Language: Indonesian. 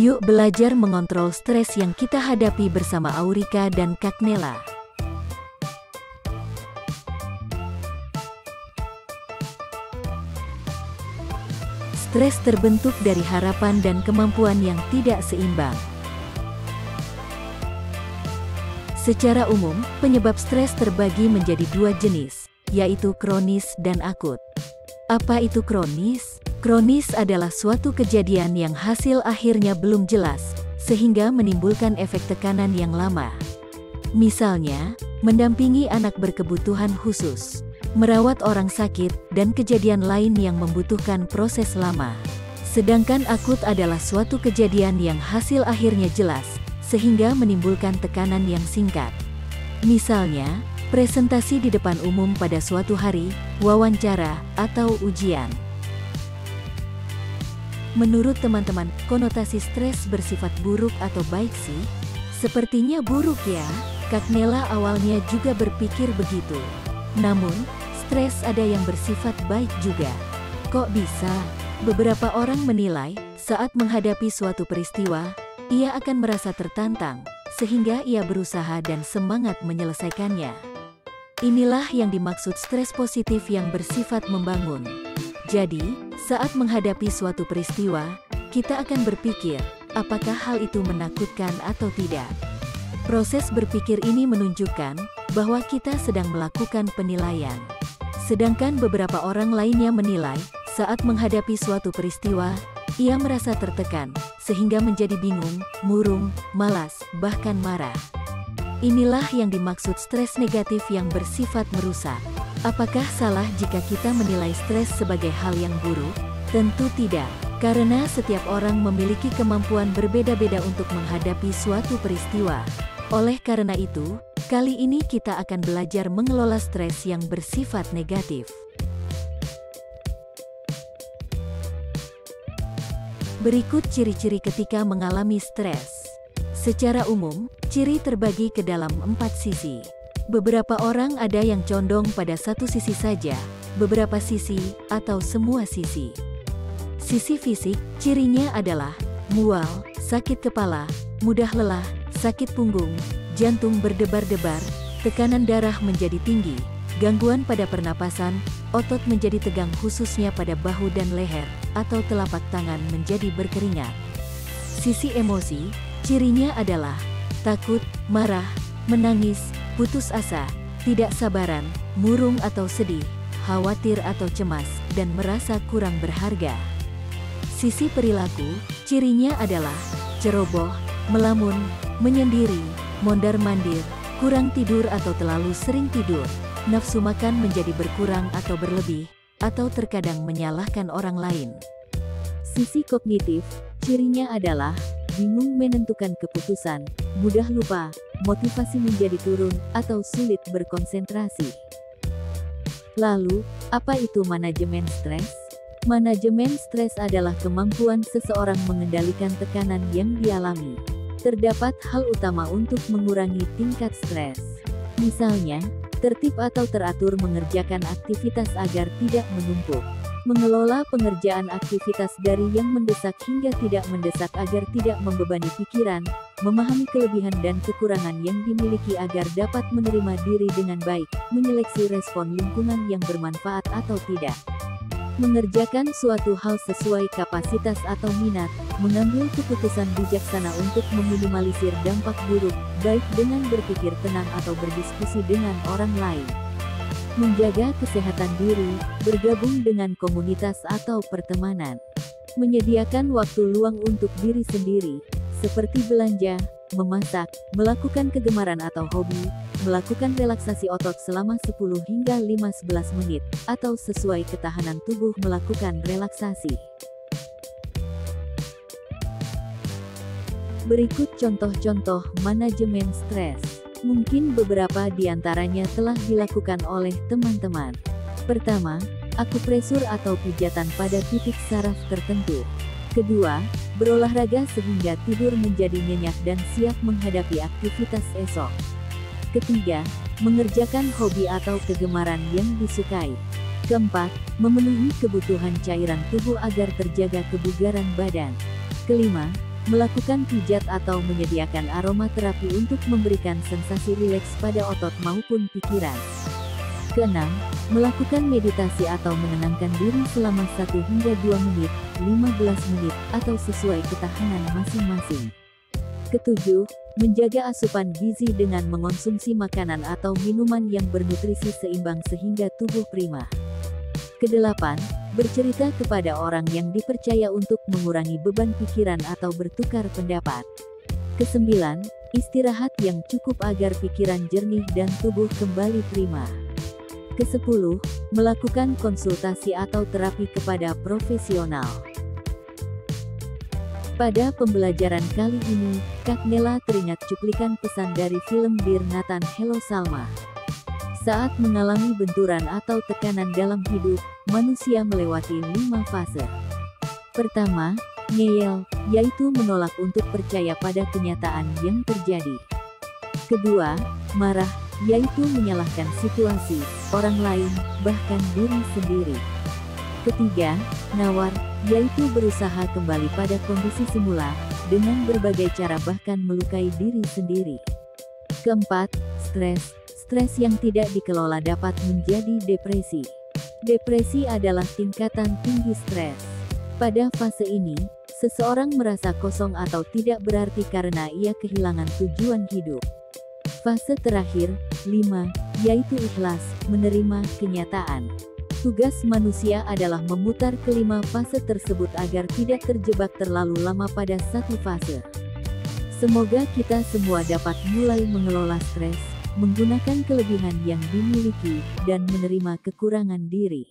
Yuk belajar mengontrol stres yang kita hadapi bersama Aurika dan Kak Nela. Stres terbentuk dari harapan dan kemampuan yang tidak seimbang. Secara umum, penyebab stres terbagi menjadi dua jenis, yaitu kronis dan akut. Apa itu kronis? Kronis adalah suatu kejadian yang hasil akhirnya belum jelas, sehingga menimbulkan efek tekanan yang lama. Misalnya, mendampingi anak berkebutuhan khusus, merawat orang sakit, dan kejadian lain yang membutuhkan proses lama. Sedangkan akut adalah suatu kejadian yang hasil akhirnya jelas, sehingga menimbulkan tekanan yang singkat. Misalnya, presentasi di depan umum pada suatu hari, wawancara, atau ujian. Menurut teman-teman, konotasi stres bersifat buruk atau baik sih? Sepertinya buruk ya. Kak Nela awalnya juga berpikir begitu. Namun, stres ada yang bersifat baik juga. Kok bisa? Beberapa orang menilai, saat menghadapi suatu peristiwa, ia akan merasa tertantang, sehingga ia berusaha dan semangat menyelesaikannya. Inilah yang dimaksud stres positif yang bersifat membangun. Jadi, saat menghadapi suatu peristiwa, kita akan berpikir, apakah hal itu menakutkan atau tidak. Proses berpikir ini menunjukkan bahwa kita sedang melakukan penilaian. Sedangkan beberapa orang lainnya menilai, saat menghadapi suatu peristiwa, ia merasa tertekan, sehingga menjadi bingung, murung, malas, bahkan marah. Inilah yang dimaksud stres negatif yang bersifat merusak. Apakah salah jika kita menilai stres sebagai hal yang buruk? Tentu tidak, karena setiap orang memiliki kemampuan berbeda-beda untuk menghadapi suatu peristiwa. Oleh karena itu, kali ini kita akan belajar mengelola stres yang bersifat negatif. Berikut ciri-ciri ketika mengalami stres. Secara umum, ciri terbagi ke dalam 4 sisi. Beberapa orang ada yang condong pada satu sisi saja, beberapa sisi, atau semua sisi. Sisi fisik, cirinya adalah mual, sakit kepala, mudah lelah, sakit punggung, jantung berdebar-debar, tekanan darah menjadi tinggi, gangguan pada pernapasan, otot menjadi tegang khususnya pada bahu dan leher, atau telapak tangan menjadi berkeringat. Sisi emosi, cirinya adalah takut, marah, menangis, putus asa, tidak sabaran, murung atau sedih, khawatir atau cemas, dan merasa kurang berharga. Sisi perilaku, cirinya adalah ceroboh, melamun, menyendiri, mondar-mandir, kurang tidur atau terlalu sering tidur, nafsu makan menjadi berkurang atau berlebih, atau terkadang menyalahkan orang lain. Sisi kognitif, cirinya adalah bingung menentukan keputusan, mudah lupa, motivasi menjadi turun, atau sulit berkonsentrasi. Lalu, apa itu manajemen stres? Manajemen stres adalah kemampuan seseorang mengendalikan tekanan yang dialami. Terdapat hal utama untuk mengurangi tingkat stres. Misalnya, tertib atau teratur mengerjakan aktivitas agar tidak menumpuk. Mengelola pengerjaan aktivitas dari yang mendesak hingga tidak mendesak agar tidak membebani pikiran, memahami kelebihan dan kekurangan yang dimiliki agar dapat menerima diri dengan baik, menyeleksi respon lingkungan yang bermanfaat atau tidak. Mengerjakan suatu hal sesuai kapasitas atau minat, mengambil keputusan bijaksana untuk meminimalisir dampak buruk, baik dengan berpikir tenang atau berdiskusi dengan orang lain. Menjaga kesehatan diri, bergabung dengan komunitas atau pertemanan. Menyediakan waktu luang untuk diri sendiri, seperti belanja, memasak, melakukan kegemaran atau hobi, melakukan relaksasi otot selama 10 hingga 15 menit, atau sesuai ketahanan tubuh melakukan relaksasi. Berikut contoh-contoh manajemen stres. Mungkin beberapa di antaranya telah dilakukan oleh teman-teman. Pertama, akupresur atau pijatan pada titik saraf tertentu. Kedua, berolahraga sehingga tidur menjadi nyenyak dan siap menghadapi aktivitas esok. Ketiga, mengerjakan hobi atau kegemaran yang disukai. Keempat, memenuhi kebutuhan cairan tubuh agar terjaga kebugaran badan. Kelima, Melakukan pijat atau menyediakan aromaterapi untuk memberikan sensasi rileks pada otot maupun pikiran. Keenam, melakukan meditasi atau menenangkan diri selama 1 hingga 2 menit, 15 menit, atau sesuai ketahanan masing-masing. Ketujuh, menjaga asupan gizi dengan mengonsumsi makanan atau minuman yang bernutrisi seimbang sehingga tubuh prima. Kedelapan, bercerita kepada orang yang dipercaya untuk mengurangi beban pikiran atau bertukar pendapat. Kesembilan, istirahat yang cukup agar pikiran jernih dan tubuh kembali prima. Kesepuluh, melakukan konsultasi atau terapi kepada profesional. Pada pembelajaran kali ini, Kak Nela teringat cuplikan pesan dari film Dear Nathan Hello Salma. Saat mengalami benturan atau tekanan dalam hidup, manusia melewati 5 fase. Pertama, ngeyel, yaitu menolak untuk percaya pada kenyataan yang terjadi. Kedua, marah, yaitu menyalahkan situasi, orang lain, bahkan diri sendiri. Ketiga, nawar, yaitu berusaha kembali pada kondisi semula, dengan berbagai cara bahkan melukai diri sendiri. Keempat, stres. Stres yang tidak dikelola dapat menjadi depresi. Depresi adalah tingkatan tinggi stres. Pada fase ini, seseorang merasa kosong atau tidak berarti karena ia kehilangan tujuan hidup. Fase terakhir, 5, yaitu ikhlas, menerima kenyataan. Tugas manusia adalah memutar kelima fase tersebut agar tidak terjebak terlalu lama pada satu fase. Semoga kita semua dapat mulai mengelola stres, menggunakan kelebihan yang dimiliki, dan menerima kekurangan diri.